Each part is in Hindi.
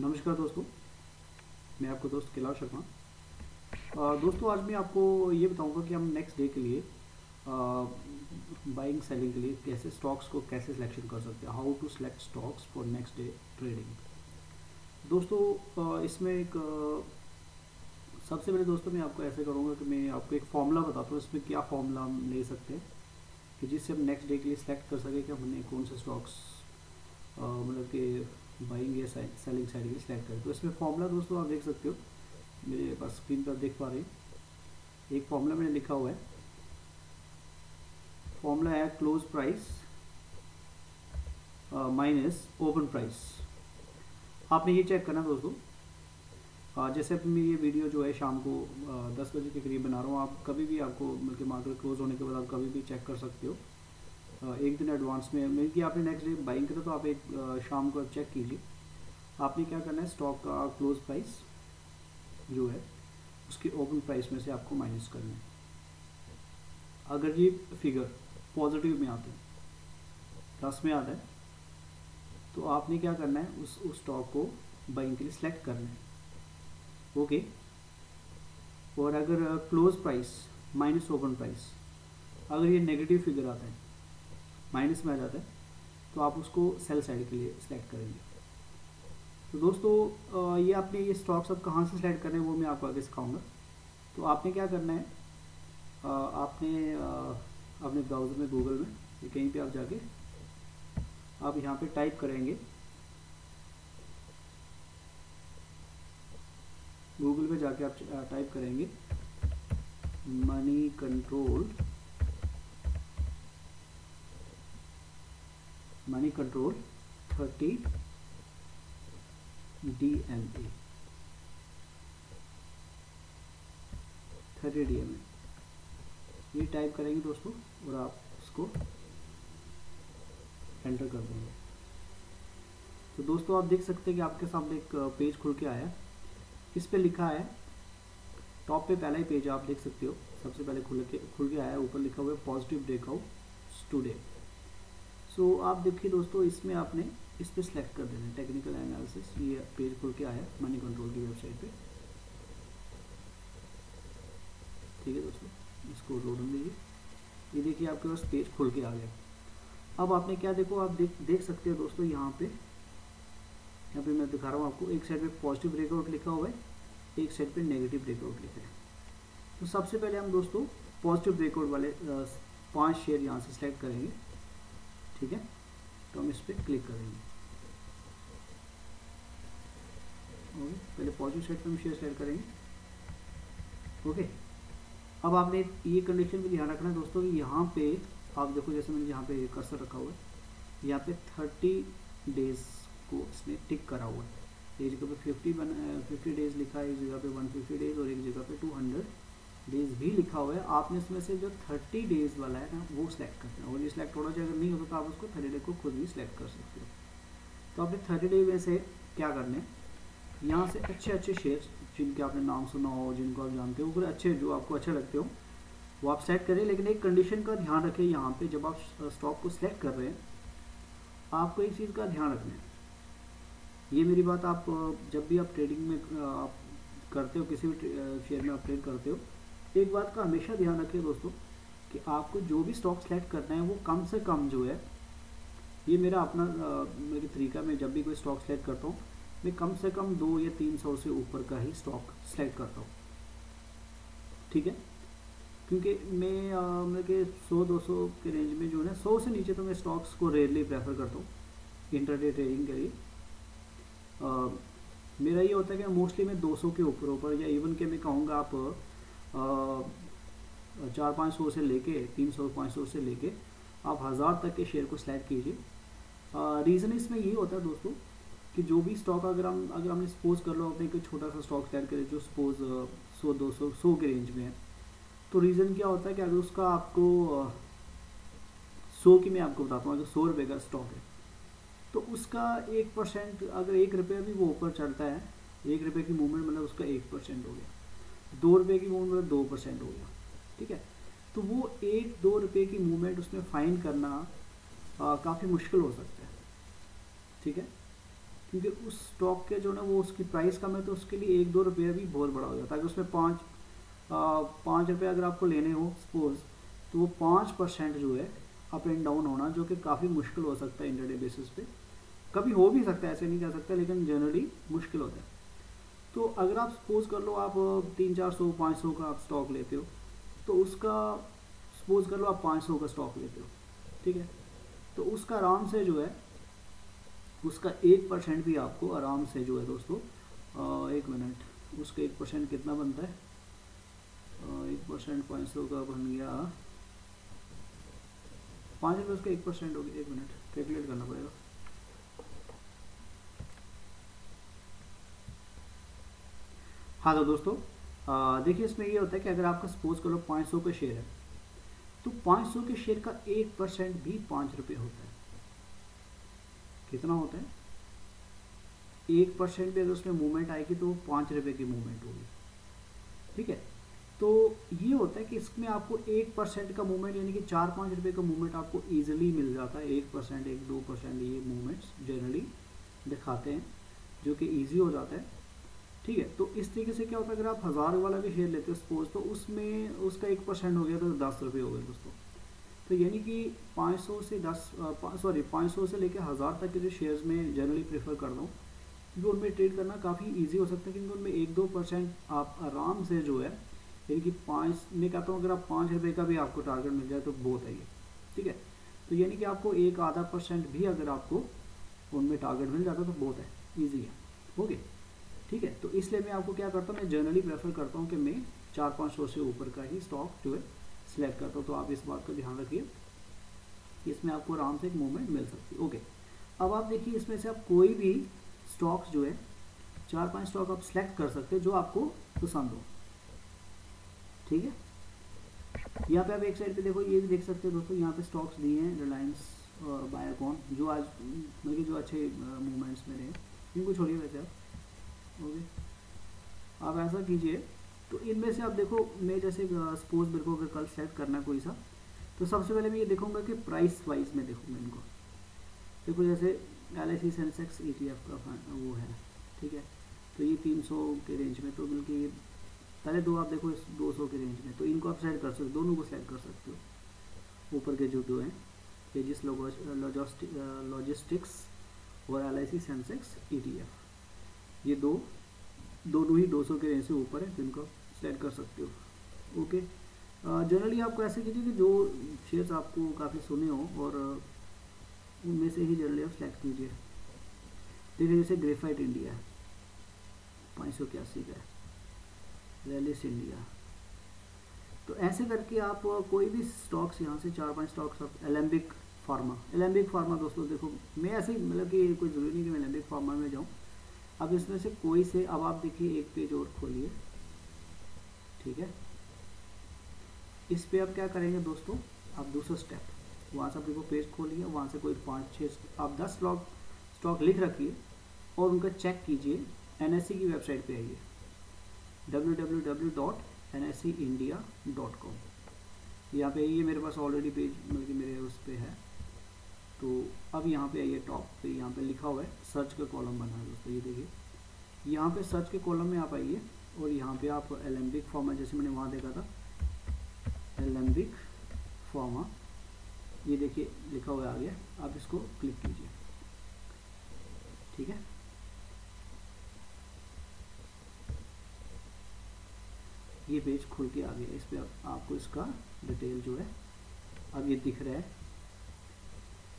नमस्कार दोस्तों, मैं आपको दोस्त कैलाश शर्मा। दोस्तों आज मैं आपको ये बताऊंगा कि हम नेक्स्ट डे के लिए बाइंग सेलिंग के लिए कैसे स्टॉक्स को कैसे सिलेक्शन कर सकते हैं, how to select stocks for next day trading. दोस्तों इसमें एक सबसे पहले दोस्तों मैं आपको ऐसे करूँगा कि मैं आपको एक फॉर्मूला बताता हूँ, इसमें क्या फॉर्मूला हम ले सकते हैं कि जिससे हम नेक्स्ट डे के लिए सिलेक्ट कर सकें कि हमने कौन से स्टॉक्स मतलब कि बाइंग या सेलिंग साइड के लिए सिलेक्ट करें। तो इसमें फॉर्मूला दोस्तों आप देख सकते हो, मेरे पास स्क्रीन पर देख पा रहे हैं। एक फॉर्मूला मैंने लिखा हुआ है, फॉर्मूला है close price minus open price. आपने ये चेक करना दोस्तों, जैसे अब मैं ये वीडियो जो है शाम को 10 बजे के करीब बना रहा हूँ, आप कभी भी आपको बल्कि मार्केट क्लोज होने के बाद आप कभी भी चेक कर सकते हो। एक दिन एडवांस में कि आपने नेक्स्ट डे बाइंग करा तो आप एक शाम को चेक कीजिए। आपने क्या करना है, स्टॉक का क्लोज प्राइस जो है उसके ओपन प्राइस में से आपको माइनस करना है। अगर ये फिगर पॉजिटिव में आता है, प्लस में आता है, तो आपने क्या करना है, उस स्टॉक को बाइंग के लिए सिलेक्ट करना है। ओके। और अगर close price minus open price, अगर ये नेगेटिव फिगर आता है, माइनस में आ जाता है, तो आप उसको सेल साइड के लिए सिलेक्ट करेंगे। तो दोस्तों ये आपने ये स्टॉक्स अब कहाँ से सिलेक्ट करने हैं वो मैं आपको आगे सिखाऊंगा। तो आपने क्या करना है, आपने अपने ब्राउज़र में गूगल में या कहीं पे आप जाके आप यहाँ पे टाइप करेंगे, गूगल पे जाके आप टाइप करेंगे मनी कंट्रोल 30 DMA 30 DMA ये टाइप करेंगे दोस्तों और आप उसको एंटर कर देंगे। तो दोस्तों आप देख सकते हैं कि आपके सामने एक पेज खुल के आया, इस पे लिखा है टॉप पे पहला ही पेज आप देख सकते हो, सबसे पहले खुल के आया, ऊपर लिखा हुआ है पॉजिटिव ब्रेकआउट टुडे। सो आप देखिए दोस्तों, इसमें आपने इस पे सिलेक्ट कर देना है टेक्निकल एनालिसिस। ये पेज खुल के आया मनी कंट्रोल की वेबसाइट पे। ठीक है दोस्तों, इसको लोड होने दीजिए। ये देखिए आपके पास पेज खुल के आ गया। अब आपने क्या देखो, आप देख सकते हो दोस्तों, यहाँ पे मैं दिखा रहा हूँ आपको, एक साइड पे पॉजिटिव ब्रेकआउट लिखा हुआ है, एक साइड पे नेगेटिव ब्रेकआउट लिखा है। तो सबसे पहले हम दोस्तों पॉजिटिव ब्रेकआउट वाले 5 शेयर यहाँ से सिलेक्ट करेंगे। ठीक है, तो हम इस पर क्लिक करेंगे। ओके, पहले पॉजिटिव साइड पे हम शेयर सिलेक्ट करेंगे। ओके, अब आपने ये कंडीशन भी ध्यान रखना है दोस्तों कि यहाँ पे आप देखो, जैसे मैंने यहाँ पे कर्सर रखा हुआ है, यहाँ पे 30 डेज को इसने टिक करा हुआ है। एक जगह पे 50 डेज लिखा है, एक जगह पे 150 डेज और एक जगह पे 200 डेज भी लिखा हुआ है। आपने इसमें से जो 30 डेज वाला है ना वो सिलेक्ट करना है, और ये सिलेक्ट होना चाहिए। अगर नहीं होता तो आप उसको 30 डे को खुद भी सिलेक्ट कर सकते हो। तो आपने 30 डे में से क्या करना है, यहाँ से अच्छे शेयर्स जिनके आपने नाम सुना हो, जिनको आप जानते हो, वो अच्छे जो आपको अच्छे लगते हो वो आप सेलेक्ट करें। लेकिन एक कंडीशन का ध्यान रखें, यहाँ पे जब आप स्टॉक को सिलेक्ट कर रहे हैं आपको एक चीज़ का ध्यान रखना है। ये मेरी बात आप जब भी आप ट्रेडिंग में आप करते हो, किसी भी शेयर में आप ट्रेड करते हो, एक बात का हमेशा ध्यान रखें दोस्तों कि आपको जो भी स्टॉक सेलेक्ट करना है वो कम से कम जो है, ये मेरा अपना मेरे तरीका, मैं जब भी कोई स्टॉक सेलेक्ट करता हूँ मैं कम से कम 200 या 300 से ऊपर का ही स्टॉक सेलेक्ट करता हूँ। ठीक है, क्योंकि मैं मतलब कि 100-200 के रेंज में जो है 100 से नीचे तो मैं स्टॉक्स को रेयरली प्रेफर करता हूँ इंट्राडे ट्रेडिंग के लिए। मेरा ये होता है कि मोस्टली मैं 200 के ऊपर या इवन के मैं कहूँगा आप 400-500 से लेके 300-500 से लेके आप 1000 तक के शेयर को सिलेक्ट कीजिए। रीज़न इसमें ये होता है दोस्तों कि जो भी स्टॉक अगर हमने सपोज कर लो अपने कोई छोटा सा स्टॉक सेलेक्ट करें जो सपोज 100-200 के रेंज में है, तो रीज़न क्या होता है कि अगर उसका आपको 100 की मैं आपको बताता हूँ, अगर 100 रुपये का स्टॉक है तो उसका 1%, अगर 1 रुपये भी वो ऊपर चढ़ता है, 1 रुपये की मूवमेंट मतलब उसका 1% हो गया, 2 रुपये की मूवमेंट मतलब 2% हो गया। ठीक है, तो वो 1-2 रुपये की मूवमेंट उसमें फाइंड करना काफ़ी मुश्किल हो सकता है। ठीक है, क्योंकि उस स्टॉक के जो ना वो उसकी प्राइस कम है, तो उसके लिए 1-2 रुपये भी बहुत बड़ा हो जाता है। अगर उसमें 5 रुपये अगर आपको लेने हो सपोज, तो वो 5% जो है अप एंड डाउन होना, जो कि काफ़ी मुश्किल हो सकता है इंटरडे बेसिस पे। कभी हो भी सकता है, ऐसे नहीं कह सकता, लेकिन जनरली मुश्किल होता है। तो अगर आप सपोज कर लो आप 300-400-500 का आप स्टॉक लेते हो, तो उसका सपोज कर लो आप 500 का स्टॉक लेते हो, ठीक है, तो उसका आराम से जो है उसका 1% भी आपको आराम से जो है दोस्तों, 1 मिनट, उसका 1% कितना बनता है? 1% 500 का बन गया 5 रुपये, उसका 1% हो गया। 1 मिनट, कैलकुलेट करना पड़ेगा। हाँ तो दोस्तों देखिए, इसमें ये होता है कि अगर आपका सपोज करो 500 का शेयर है, तो 500 के शेयर का 1% भी 5 रुपये होता है। कितना होता है? 1% भी अगर उसमें मूवमेंट आएगी तो वो 5 रुपये की मूवमेंट होगी, ठीक है। तो ये होता है कि इसमें आपको 1% का मूवमेंट, यानी कि 4-5 रुपये का मूवमेंट आपको ईजिली मिल जाता है। 1%, 1-2% ये मूवमेंट्स जनरली दिखाते हैं, जो कि ईजी हो जाता है, ठीक है। तो इस तरीके से क्या होता है, अगर आप 1000 वाला भी शेयर लेते हो सपोज, तो उसमें उसका 1% हो गया तो 10 रुपये हो गए दोस्तों। तो यानी कि 500 से लेकर 1000 तक के जो शेयर्स में जनरली प्रेफर करता हूँ, क्योंकि उनमें ट्रेड करना काफ़ी इजी हो सकता है, क्योंकि उनमें 1-2% आप आराम से जो है, यानी कि मैं कहता हूँ अगर आप 5 रुपये का भी आपको टारगेट मिल जाए तो बहुत है ये, ठीक है। तो यानी कि आपको 1-आधा% भी अगर आपको उनमें टारगेट मिल जाता है तो बहुत है, ईजी है, ओके, ठीक है। तो इसलिए मैं आपको क्या करता हूँ, मैं जनरली प्रेफर करता हूँ कि मैं 400-500 से ऊपर का ही स्टॉक जो है सिलेक्ट करता हूँ। तो आप इस बात का ध्यान रखिए कि इसमें आपको आराम से एक मूवमेंट मिल सकती है, ओके। अब आप देखिए, इसमें से आप कोई भी स्टॉक्स जो है 4-5 स्टॉक आप सिलेक्ट कर सकते हैं जो आपको पसंद हो, ठीक है। यहाँ पे आप एक साइड पे देखो, ये भी देख सकते हो दोस्तों, यहाँ पे स्टॉक्स दिए हैं रिलायंस और बायोकॉन, जो आज बल्कि जो अच्छे मूवमेंट्स में रहे, इनको छोड़िए वैसे आप, ओके। आप ऐसा कीजिए, तो इनमें से आप देखो, मैं जैसे सपोज मेरे को अगर कल सेलेक्ट करना कोई सा, तो सबसे पहले मैं ये देखूंगा कि प्राइस वाइज में देखूंगा इनको। देखो जैसे LIC सेंसेक्स ETF का वो है, ठीक है, तो ये 300 के रेंज में, तो बल्कि ये पहले दो आप देखो इस 200 के रेंज में, तो इनको आप सेलेक्ट कर सकते हो, दोनों को सेलेक्ट कर सकते हो। ऊपर के जो दो हैं, एजिस लॉजिस्टिक्स और LIC सेंसेक्स ETF, ये दोनों ही 200 के रेंज से ऊपर है, तो इनको सेलेक्ट कर सकते हो, ओके। जनरली आपको ऐसे कीजिए कि जो शेयर्स आपको काफ़ी सुने हो और उनमें से ही जनरली आप सेलेक्ट कीजिए। देखिए जैसे ग्रेफाइट इंडिया 581 का है, रैलिस इंडिया, तो ऐसे करके आप कोई भी स्टॉक्स यहाँ से 4-5 स्टॉक्स आप, एलेम्बिक फार्मा दोस्तों, देखो मैं ऐसे ही मतलब कि कोई ज़रूरी नहीं कि मैं एलेम्बिक फार्मा में जाऊँ। अब इसमें से कोई से, अब आप देखिए एक पेज और खोलिए, ठीक है। इस पे आप क्या करेंगे दोस्तों, आप दूसरा स्टेप, वहाँ से आप देखो पेज खोलिए, वहाँ से कोई 5-6 आप 10 स्टॉक लिख रखिए और उनका चेक कीजिए। NSE की वेबसाइट पे आइए, www.nseindia.com, यहाँ पे ये मेरे पास ऑलरेडी पेज मतलब कि मेरे उस पे है। तो अब यहाँ पे आइए, टॉप पे यहाँ पे लिखा हुआ है सर्च का कॉलम बना है दोस्तों, ये देखिए यहाँ पे सर्च के कॉलम में आप आइए और यहाँ पे आप एलेम्बिक फार्मा, जैसे मैंने वहाँ देखा था एलेम्बिक फार्मा, ये देखिए लिखा हुआ आ गया, आप इसको क्लिक कीजिए, ठीक है। ये पेज खुल के आ गया, इस पे आपको इसका डिटेल जो है अब ये दिख रहा है।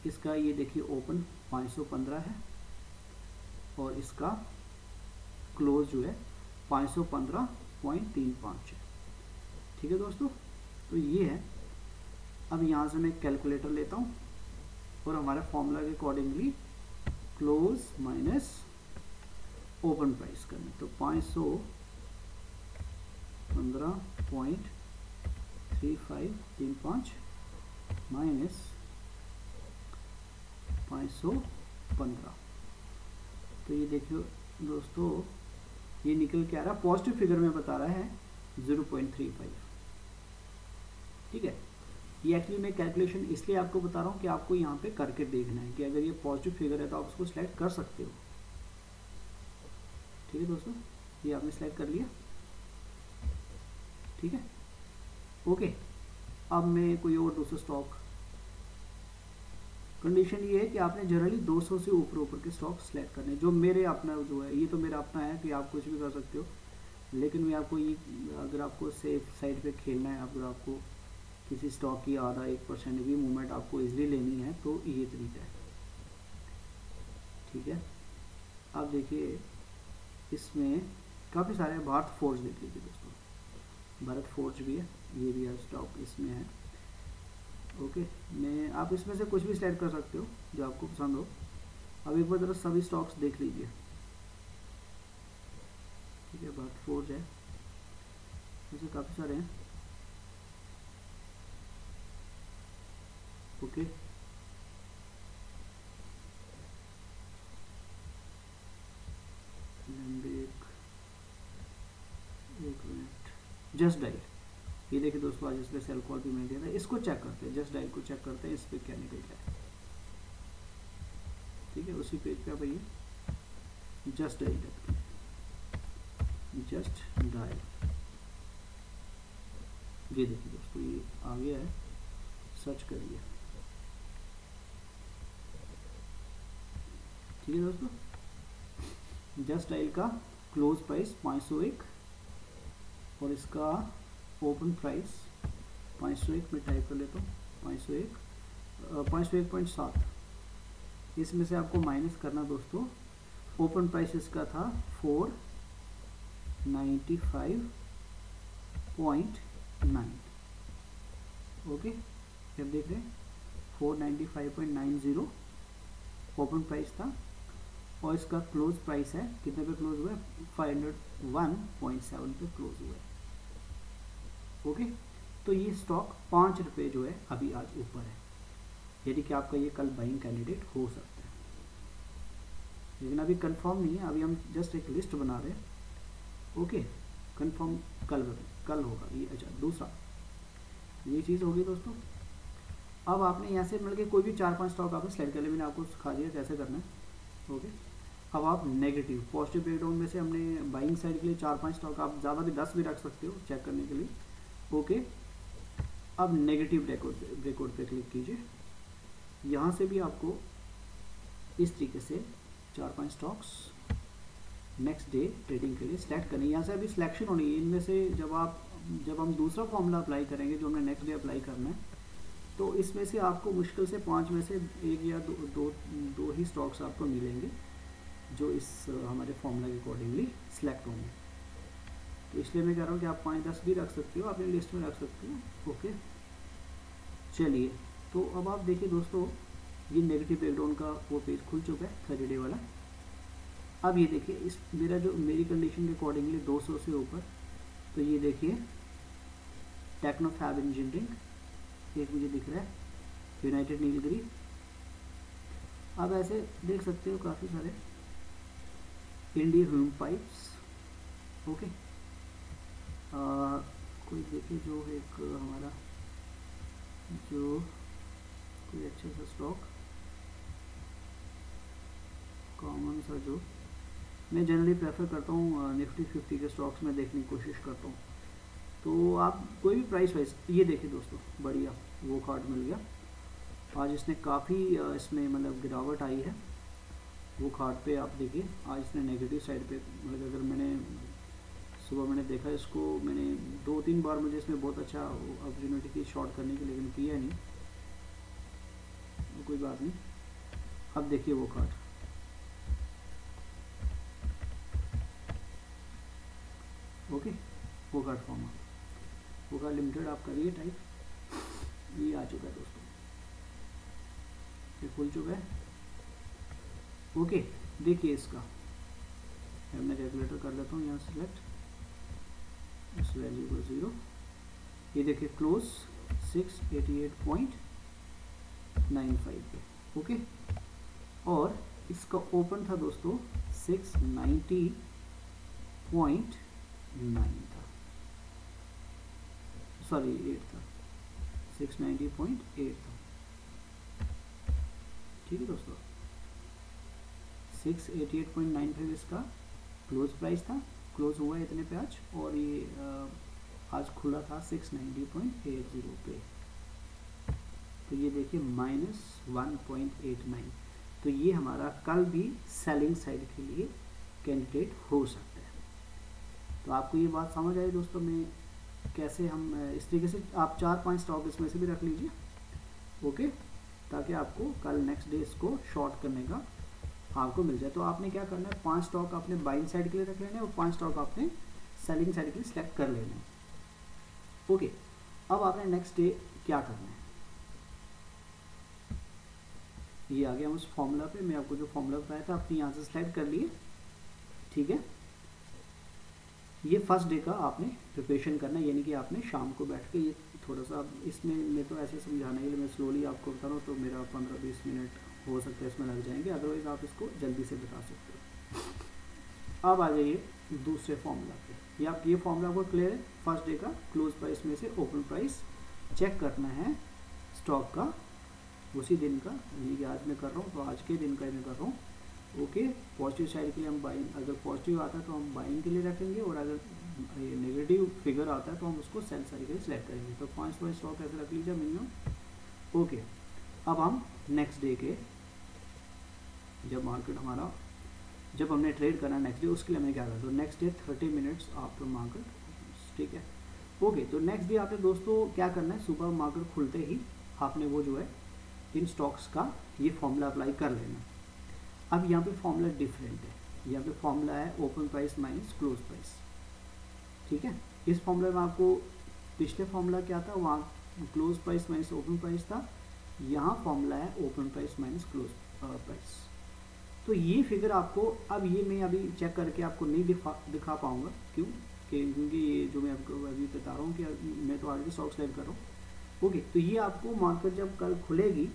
इसका ये देखिए ओपन 515 है और इसका क्लोज जो है 515.35 है, ठीक है दोस्तों। तो ये है। अब यहाँ से मैं कैलकुलेटर लेता हूँ और हमारे फॉर्मूला के accordingly close minus open price करना, तो 515.3535 माइनस 515, तो ये देखियो दोस्तों, ये निकल के आ रहा, पॉजिटिव फिगर में बता रहा है 0.35, ठीक है। ये एक्चुअली मैं कैलकुलेशन इसलिए आपको बता रहा हूँ कि आपको यहाँ पे करके देखना है कि अगर ये पॉजिटिव फिगर है तो आप उसको सिलेक्ट कर सकते हो, ठीक है दोस्तों, ये आपने सेलेक्ट कर लिया, ठीक है। ओके, अब मैं कोई और दूसरा स्टॉक, कंडीशन ये है कि आपने जनरली 200 से ऊपर ऊपर के स्टॉक सेलेक्ट करने, जो मेरे अपना जो है, ये तो मेरा अपना है कि आप कुछ भी कर सकते हो, लेकिन मैं आपको ये, अगर आपको सेफ साइड पे खेलना है, अगर आपको किसी स्टॉक की आधा 1% भी मूवमेंट आपको इजीली लेनी है तो ये तरीका है, ठीक है। अब देखिए इसमें काफ़ी सारे, भारत फोर्ज देख लीजिए दोस्तों, भारत फोर्ज भी है, ये भी है स्टॉक इसमें है। ओके, मैं आप इसमें से कुछ भी सिलेक्ट कर सकते हो जो आपको पसंद हो। अब एक बार ज़रा सभी स्टॉक्स देख लीजिए, ठीक है। भारत फोर्ज है, इसमें काफ़ी सारे हैं। ओके, एक मिनट, जस्ट डायल, ये देखिए दोस्तों, आज इसमें सेल कॉल भी मैंने दिया था, इसको चेक करते हैं, जस्ट डायल को चेक करते हैं, इस पर क्या निकल गया है, ठीक है। उसी पेज पे आप आइए, जस्ट डायल करते हैं, जस्ट डायल, ये देखिए दोस्तों, ये आ गया है, सर्च करिए, ठीक है दोस्तों। जस्ट डायल का क्लोज प्राइस 501 और इसका ओपन प्राइस 501 में टाइप कर लेता हूँ, 501.7, इसमें से आपको माइनस करना दोस्तों, ओपन प्राइस इसका था 495.9, ओके, जब देख रहे हैं 495.90 ओपन प्राइस था, और इसका क्लोज प्राइस है, कितने पे क्लोज हुआ है, 501.7 पे क्लोज हुआ है, ओके। तो ये स्टॉक 5 रुपये जो है अभी आज ऊपर है, यानी कि आपका ये कल बाइंग कैंडिडेट हो सकता है, लेकिन अभी कंफर्म नहीं है, अभी हम जस्ट एक लिस्ट बना रहे हैं, ओके। कंफर्म कल होगा ये। अच्छा, दूसरा ये चीज़ होगी दोस्तों। अब आपने यहाँ से मिल के कोई भी 4-5 स्टॉक आपने सेलेक्ट कर लिया, मैंने आपको सिखा दिया कैसे करना है, ओके। अब आप नेगेटिव पॉजिटिव ब्रेकडाउन में से हमने बाइंग साइड के लिए 4-5 स्टॉक, आप ज़्यादा भी 10 भी रख सकते हो चेक करने के लिए, ओके। अब नेगेटिव ब्रेकआउट पे क्लिक कीजिए, यहाँ से भी आपको इस तरीके से 4-5 स्टॉक्स नेक्स्ट डे ट्रेडिंग के लिए सिलेक्ट करनी है। यहाँ से अभी सिलेक्शन होनी है इनमें से, जब हम दूसरा फॉर्मूला अप्लाई करेंगे जो हमने नेक्स्ट डे अप्लाई करना है, तो इसमें से आपको मुश्किल से 5 में से 1 या दो ही स्टॉक्स आपको मिलेंगे जो इस हमारे फॉर्मूला के अकॉर्डिंगली सिलेक्ट होंगे। तो इसलिए मैं कह रहा हूँ कि आप 5-10 भी रख सकते हो, अपनी लिस्ट में रख सकते हो, ओके। चलिए, तो अब आप देखिए दोस्तों, ये नेगेटिव ब्रेकडाउन का वो पेज खुल चुका है 30 डे वाला। अब ये देखिए, इस मेरी कंडीशन के अकॉर्डिंगली 200 से ऊपर, तो ये देखिए टेक्नोफैब इंजीनियरिंग एक मुझे दिख रहा है, यूनाइटेड नीलगिरी। अब ऐसे देख सकते हो काफ़ी सारे, इंडियन ह्यूम पाइप्स, ओके। कोई देखिए जो एक हमारा जो कोई अच्छा सा स्टॉक कॉमन सा, जो मैं जनरली प्रेफर करता हूँ निफ्टी 50 के स्टॉक्स में देखने की कोशिश करता हूँ। तो आप कोई भी प्राइस वाइज, ये देखिए दोस्तों, बढ़िया वो कार्ड मिल गया आज, इसने काफ़ी इसमें मतलब गिरावट आई है वो कार्ड पे। आप देखिए आज इसने नेगेटिव साइड पे, मतलब अगर मैंने सुबह मैंने देखा इसको, मैंने 2-3 बार मुझे इसमें बहुत अच्छा अपॉर्चुनिटी थी शॉर्ट करने की, लेकिन किया नहीं, कोई बात नहीं। अब देखिए वो कार्ड, ओके, वो कार्ड फॉर्मा, वो कार्ड लिमिटेड आप करिए टाइप, ये आ चुका है दोस्तों, ये खुल चुका है, ओके। देखिए इसका मैं कैलकुलेटर कर लेता हूँ यहाँ सेलेक्ट, इस वैल्यू को 0, ये देखिए क्लोज 688.95 पे, ओके। और इसका ओपन था दोस्तों 690.9 था, सॉरी 8 था, 690.8 था, ठीक है दोस्तों। 688.95 इसका क्लोज प्राइस था, क्लोज हुआ है इतने पे आज, और ये आज खुला था 690.80 पे। तो ये देखिए -1.89। तो ये हमारा कल भी सेलिंग साइड के लिए कैंडिडेट हो सकता है। तो आपको ये बात समझ आई दोस्तों, मैं कैसे हम इस तरीके से आप 4-5 स्टॉक इसमें से भी रख लीजिए, ओके, ताकि आपको कल नेक्स्ट डे इसको शॉर्ट करने का आपको मिल जाए। तो आपने क्या करना है, 5 स्टॉक आपने बाइंग साइड के लिए रख लेने हैं और 5 स्टॉक आपने सेलिंग साइड के लिए सिलेक्ट कर लेने हैं, ओके। अब आपने नेक्स्ट डे क्या करना है, ये आ गया उस फॉर्मूला पे। मैं आपको जो फॉर्मूला बताया था आपने यहाँ से स्लाइड कर लिए, ठीक है। ये फर्स्ट डे का आपने प्रिपरेशन करना है, यानी कि आपने शाम को बैठ के ये थोड़ा सा, इसमें मैं तो ऐसे समझाने के लिए मैं स्लोली आपको बता रहा हूँ, तो मेरा 15-20 मिनट हो सकता है इसमें लग जाएंगे, अदरवाइज़ आप इसको जल्दी से बता सकते हो। अब आ जाइए दूसरे फॉर्मूला पे, ये फॉर्मूला आपको क्लियर है। फर्स्ट डे का क्लोज प्राइस में से ओपन प्राइस चेक करना है स्टॉक का, उसी दिन का, यानी कि आज मैं कर रहा हूँ तो आज के दिन का मैं कर रहा हूँ, ओके। पॉजिटिव साइड के लिए हम बाइंग, अगर पॉजिटिव आता है तो हम बाइंग के लिए रखेंगे, और अगर ये नेगेटिव फिगर आता है तो हम उसको सेल साइड के लिए सिलेक्ट करेंगे। तो 5 स्टॉक ऐसे रख लीजिए मिनिमम, ओके। अब हम नेक्स्ट डे के, जब मार्केट हमारा, जब हमने ट्रेड करना नेक्स्ट डे, उसके लिए हमें क्या करना है, तो next day 30 minutes after market, ठीक है, ओके। तो नेक्स्ट डे आपने दोस्तों क्या करना है, सुबह मार्केट खुलते ही आपने वो जो है इन स्टॉक्स का ये फॉर्मूला अप्लाई कर लेना। अब यहाँ पे फॉर्मूला डिफरेंट है, यहाँ पे फॉर्मूला है open price minus close price, ठीक है। इस फॉर्मूला में आपको पिछले फॉर्मूला क्या था, वहाँ close price minus open price था, यहाँ फॉर्मूला है open price minus close price. तो ये फिगर आपको, अब ये मैं अभी चेक करके आपको नहीं दिखा पाऊँगा, क्यों, क्योंकि ये जो मैं आपको अभी बता रहा हूँ कि मैं तो ऑलरेडी स्टॉक सेलेक्ट कर रहा हूँ, ओके। तो ये आपको मार्केट जब कल खुलेगी,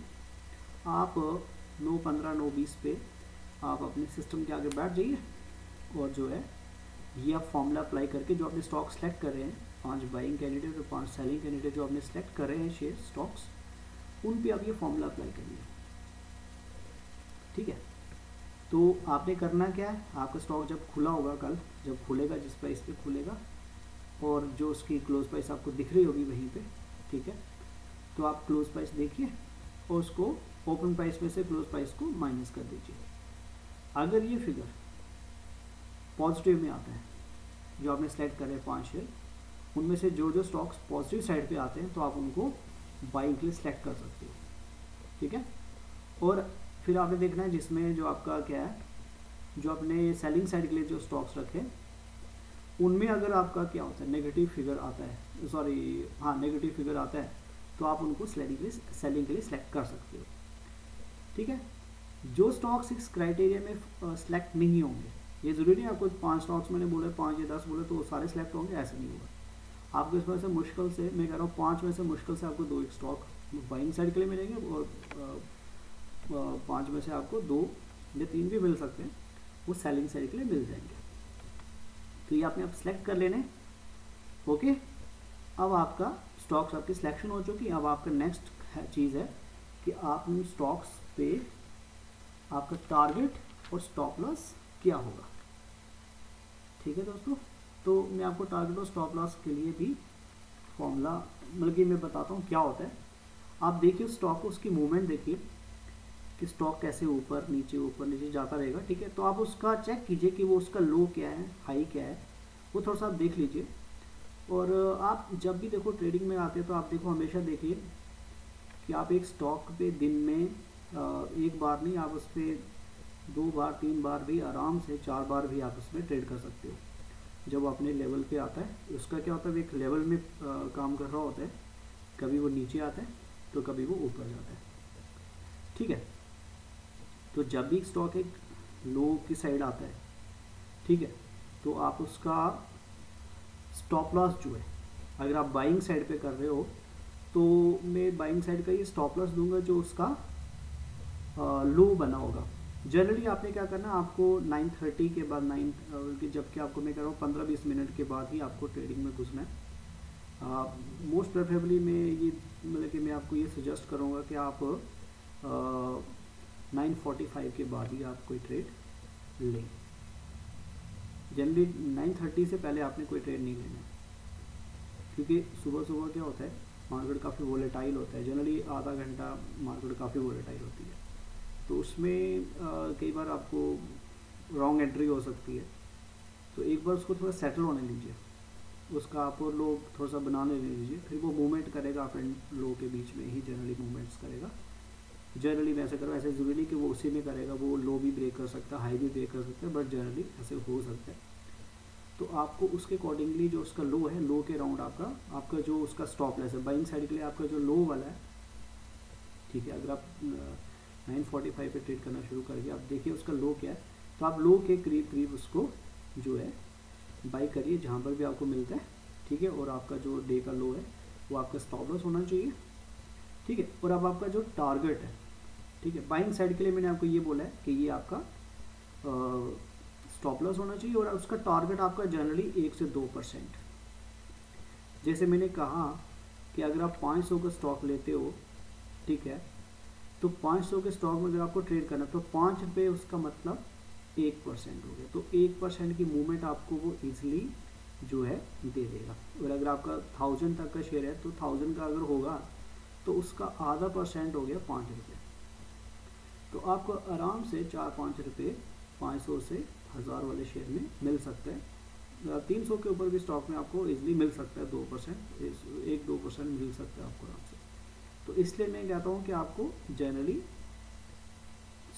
आप 9:15 9:20 पे आप अपने सिस्टम के आगे बैठ जाइए, और जो है ये आप फॉर्मूला अप्लाई करके जो आपने स्टॉक सेलेक्ट कर रहे हैं, 5 बाइंग कैंडिडेट और 5 सेलिंग कैंडिडेट जो आपने सेलेक्ट कर रहे हैं शेयर स्टॉक्स, उन पे आप ये फॉर्मूला अप्लाई करिए, ठीक है। तो आपने करना क्या है, आपका स्टॉक जब खुला होगा कल, जब खुलेगा, जिस प्राइस पे खुलेगा, और जो उसकी क्लोज प्राइस आपको दिख रही होगी वहीं पे, ठीक है, तो आप क्लोज प्राइस देखिए और उसको ओपन प्राइस में से क्लोज प्राइस को माइनस कर दीजिए। अगर ये फिगर पॉजिटिव में आता है, जो आपने सेलेक्ट करे 5 शेयर, उनमें से जो स्टॉक्स पॉजिटिव साइड पे आते हैं तो आप उनको बाइंग के लिए सिलेक्ट कर सकते हो, ठीक है। और फिर आपने देखना है जिसमें जो आपका क्या है, जो आपने सेलिंग साइड के लिए जो स्टॉक्स रखे, उनमें अगर आपका क्या होता है, नेगेटिव फिगर आता है, सॉरी हाँ नेगेटिव फिगर आता है, तो आप उनको सेलिंग के लिए सिलेक्ट कर सकते हो, ठीक है। जो स्टॉक्स इस क्राइटेरिया में सिलेक्ट नहीं होंगे, ये ज़रूरी नहीं आपको 5 स्टॉक्स मैंने बोले, 5 या 10 बोले तो सारे सिलेक्ट होंगे, ऐसे नहीं होगा। आपको इसमें से मुश्किल से, मैं कह रहा हूँ 5 में से मुश्किल से आपको 2 स्टॉक बाइंग साइड के लिए मिलेंगे, और 5 में से आपको 2 या 3 भी मिल सकते हैं, वो सेलिंग साइड के लिए मिल जाएंगे। तो ये आपने आप सेलेक्ट कर लेने, ओके। अब आपका स्टॉक्स आपकी सिलेक्शन हो चुकी। अब आपका नेक्स्ट चीज़ है कि आप इन स्टॉक्स पे आपका टारगेट और स्टॉप लॉस क्या होगा, ठीक है दोस्तों। तो मैं आपको टारगेट और स्टॉप लॉस के लिए भी फॉर्मूला, मतलब कि मैं बताता हूँ क्या होता है। आप देखिए स्टॉक को, उसकी मूवमेंट देखिए कि स्टॉक कैसे ऊपर नीचे जाता रहेगा, ठीक है। तो आप उसका चेक कीजिए कि वो उसका लो क्या है, हाई क्या है, वो थोड़ा सा आप देख लीजिए। और आप जब भी देखो ट्रेडिंग में आते हैं तो आप देखो हमेशा देखिए कि आप एक स्टॉक पे दिन में एक बार नहीं, आप उस पर 2 बार 3 बार भी आराम से 4 बार भी आप उसमें ट्रेड कर सकते हो। जब अपने लेवल पे आता है, उसका क्या होता है, एक लेवल में काम कर रहा होता है, कभी वो नीचे आता है तो कभी वो ऊपर जाता है, ठीक है। तो जब भी स्टॉक एक लो की साइड आता है, ठीक है, तो आप उसका स्टॉप लॉस जो है, अगर आप बाइंग साइड पे कर रहे हो तो मैं बाइंग साइड का ये स्टॉप लॉस दूंगा जो उसका लो बना होगा। जनरली आपने क्या करना है, आपको 9:30 के बाद, जबकि आपको मैं कह रहा हूँ 15-20 मिनट के बाद ही आपको ट्रेडिंग में घुसना है। मोस्ट प्रेफरेबली मैं ये, मतलब कि मैं आपको ये सजेस्ट करूँगा कि आप 9:45 के बाद ही आप कोई ट्रेड लें। जनरली 9:30 से पहले आपने कोई ट्रेड नहीं लेना है, क्योंकि सुबह सुबह क्या होता है, मार्केट काफ़ी वोलेटाइल होता है, जनरली आधा घंटा मार्केट काफ़ी वोलेटाइल होती है, तो उसमें कई बार आपको रॉन्ग एंट्री हो सकती है। तो एक बार उसको थोड़ा सेटल होने लीजिए, उसका आप और लो थोड़ा सा बनाने लीजिए, फिर वो मूवमेंट करेगा अप एंड लो के बीच में ही जनरली मूवमेंट्स करेगा। जनरली वैसे करो, ऐसे ज़रूरी नहीं कि वो उसी में करेगा, वो लो भी ब्रेक कर सकता है, हाई भी ब्रेक कर सकता है, बट जनरली ऐसे हो सकता है। तो आपको उसके अकॉर्डिंगली जो उसका लो है, लो के राउंड आपका जो उसका स्टॉप लेस है बाइंग साइड के लिए, आपका जो लो वाला है, ठीक है, अगर आप 9:45 पे ट्रेड करना शुरू करके आप देखिए उसका लो क्या है, तो आप लो के करीब करीब उसको जो है बाई करिए जहाँ पर भी आपको मिलता है, ठीक है। और आपका जो डे का लो है वो आपका स्टॉप लॉस होना चाहिए, ठीक है। और अब आपका जो टारगेट है, ठीक है, बाइंग साइड के लिए मैंने आपको ये बोला है कि ये आपका स्टॉप लॉस होना चाहिए, और उसका टारगेट आपका जनरली 1 से 2%। जैसे मैंने कहा कि अगर आप 500 का स्टॉक लेते हो, ठीक है, तो 500 के स्टॉक में अगर आपको ट्रेड करना तो 5 रुपये उसका मतलब 1% हो गया, तो 1% की मूवमेंट आपको वो ईजिली जो है दे देगा। और अगर आपका 1000 तक का शेयर है तो 1000 का अगर होगा तो उसका आधा % हो गया 5 रुपये, तो आपको आराम से 4-5 रुपये 500 से 1000 वाले शेयर में मिल सकता है। 300 के ऊपर भी स्टॉक में आपको इजीली मिल सकता है 2%, 1-2% मिल सकता है आपको आराम से। तो इसलिए मैं कहता हूँ कि आपको जनरली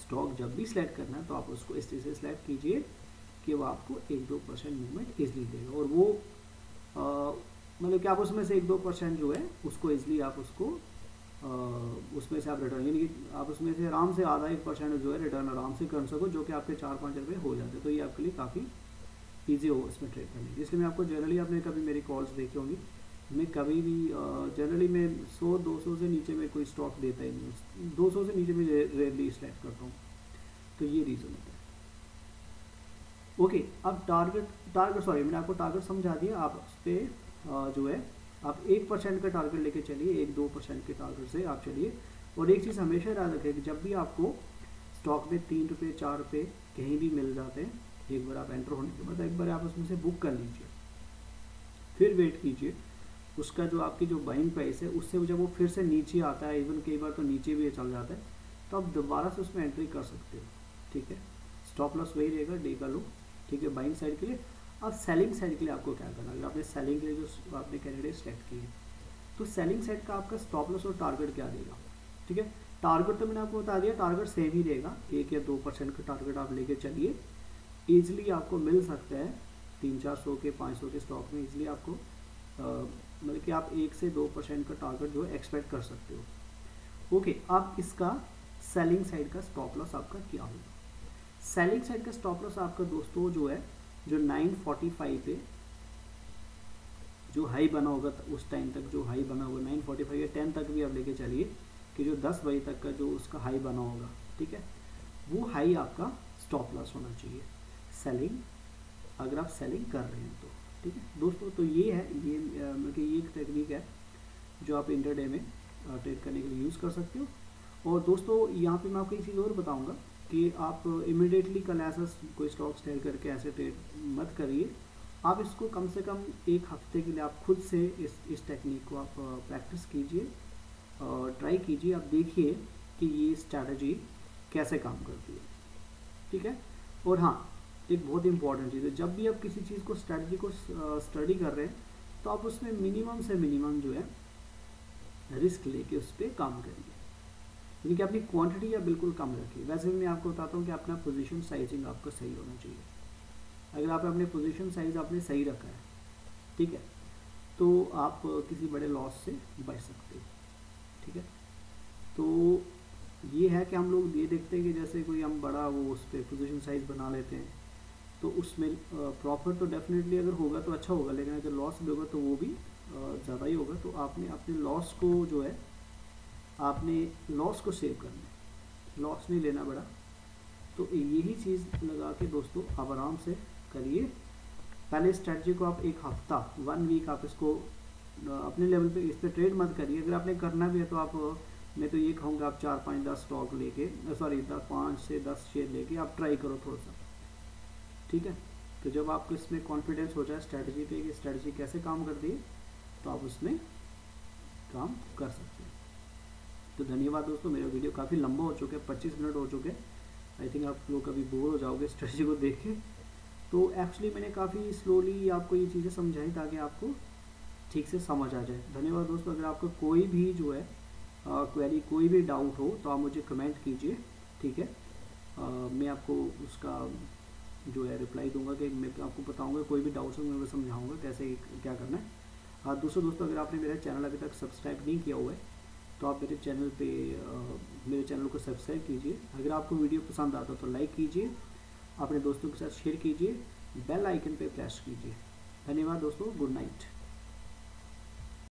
स्टॉक जब भी सिलेक्ट करना है तो आप उसको इस तरह से सिलेक्ट कीजिए कि वो आपको 1-2% मूवमेंट इजली देगा, और वो मतलब कि आप उसमें से 1-2% जो है उसको इजली आप उसको उसमें से आप रिटर्न, यानी कि आप उसमें से आराम से आधा 1% जो है रिटर्न आराम से कर सको, जो कि आपके 4-5 रुपये हो जाते हैं। तो ये आपके लिए काफ़ी ईजी हो इसमें ट्रेड करने की। इसलिए मैं आपको जनरली, आपने कभी मेरी कॉल्स देखी होंगी, मैं कभी भी जनरली मैं 100-200 से नीचे में कोई स्टॉक देता ही नहीं, 200 से नीचे में रेयरली सिलेक्ट करता हूँ, तो ये रीज़न होता है। ओके, अब टारगेट सॉरी मैंने आपको टारगेट समझा दिया। आप उस पर जो है आप 1% का टारगेट लेके चलिए, 1-2% के टारगेट से आप चलिए। और एक चीज़ हमेशा याद रखें कि जब भी आपको स्टॉक में 3 रुपये 4 रुपये कहीं भी मिल जाते हैं, एक बार आप एंटर होने के बाद एक बार आप उसमें से बुक कर लीजिए, फिर वेट कीजिए उसका जो आपकी जो बाइंग प्राइस है उससे जब वो फिर से नीचे आता है, इवन कई बार तो नीचे भी चल जाता है, तो आप दोबारा से उसमें एंट्री कर सकते हो, ठीक है। स्टॉप लॉस वही रहेगा डे का लो, ठीक है, बाइंग साइड के लिए। अब सेलिंग साइड के लिए आपको क्या करना है, अगर आपने सेलिंग के लिए जो आपने कैंडिडेट सेलेक्ट किए, तो सेलिंग साइड का आपका स्टॉप लॉस और टारगेट क्या देगा, ठीक है। टारगेट तो मैंने आपको बता दिया, टारगेट सेम ही रहेगा, 1 या 2% का टारगेट आप लेके चलिए, ईजिली आपको मिल सकता है 300-400 के 500 के स्टॉक में ईजिली आपको मतलब कि आप 1 से 2% का टारगेट जो है एक्सपेक्ट कर सकते हो। ओके, अब इसका सेलिंग साइड का स्टॉप लॉस आपका क्या होगा। सेलिंग साइड का स्टॉप लॉस आपका दोस्तों जो है, जो 9:45 पे जो हाई बना होगा, उस टाइम तक जो हाई बना होगा 9:45 या 10 तक भी आप लेके चलिए कि जो 10 बजे तक का जो उसका हाई बना होगा, ठीक है, वो हाई आपका स्टॉप लॉस होना चाहिए सेलिंग, अगर आप सेलिंग कर रहे हैं तो, ठीक है दोस्तों। तो ये है, ये मतलब ये एक टेक्निक है जो आप इंटरडे में ट्रेड करने के लिए यूज़ कर सकते हो। और दोस्तों यहाँ पे मैं आपको एक चीज़ और बताऊंगा कि आप इमिडिएटली कल ऐसा कोई स्टॉक ट्रेड करके ऐसे ट्रेड मत करिए, आप इसको कम से कम 1 हफ्ते के लिए आप खुद से इस टेक्निक को आप प्रैक्टिस कीजिए और ट्राई कीजिए, आप देखिए कि ये स्ट्रैटेजी कैसे काम करती है, ठीक है। और हाँ, एक बहुत इंपॉर्टेंट चीज़ है, जब भी आप किसी चीज़ को स्ट्रैटेजी को स्टडी कर रहे हैं तो आप उसमें मिनिमम से मिनिमम जो है रिस्क लेके उस पर काम करिए, यानी कि अपनी क्वांटिटी या बिल्कुल कम रखिए। वैसे भी मैं आपको बताता हूँ कि अपना पोजीशन साइजिंग आपका सही होना चाहिए। अगर आप अपने पोजीशन साइज आपने सही रखा है, ठीक है, तो आप किसी बड़े लॉस से बच सकते हो, ठीक है। तो ये है कि हम लोग ये देखते हैं कि जैसे कोई हम बड़ा वो उस पर पोजीशन साइज बना लेते हैं, तो उसमें प्रॉफिट तो डेफिनेटली अगर होगा तो अच्छा होगा, लेकिन अगर लॉस भी होगा तो वो भी ज़्यादा ही होगा। तो आपने अपने लॉस को जो है, आपने लॉस को सेव करना है, लॉस नहीं लेना बड़ा। तो यही चीज़ लगा के दोस्तों आप आराम से करिए। पहले स्ट्रेटजी को आप 1 हफ्ता 1 वीक आप इसको अपने लेवल पे इस पर ट्रेड मत करिए। अगर आपने करना भी है तो आप, मैं तो ये कहूँगा आप 4-5-10 स्टॉक लेके 5 से 10 शेयर लेके आप ट्राई करो थोड़ा सा, ठीक है। तो जब आपको इसमें कॉन्फिडेंस हो जाए स्ट्रैटेजी पे कि स्ट्रैटेजी कैसे काम करती है, तो आप उसमें काम कर सकते हैं। तो धन्यवाद दोस्तों, मेरा वीडियो काफ़ी लंबा हो चुका है, 25 मिनट हो चुके हैं। आई थिंक आप लोग कभी बोर हो जाओगे स्ट्रैटेजी को देख के। तो एक्चुअली मैंने काफ़ी स्लोली आपको ये चीज़ें समझाई ताकि आपको ठीक से समझ आ जाए। धन्यवाद दोस्तों। अगर आपको कोई भी जो है क्वेरी, कोई भी डाउट हो तो आप मुझे कमेंट कीजिए, ठीक है। मैं आपको उसका जो है रिप्लाई दूंगा कि मैं आपको बताऊंगा, कोई भी डाउट्स हो मैं समझाऊंगा कैसे क्या करना है। दोस्तों अगर आपने मेरा चैनल अभी तक सब्सक्राइब नहीं किया हुआ है तो आप मेरे चैनल को सब्सक्राइब कीजिए। अगर आपको वीडियो पसंद आता तो लाइक कीजिए, अपने दोस्तों के साथ शेयर कीजिए, बेल आइकन पे प्रेस कीजिए। धन्यवाद दोस्तों, गुड नाइट।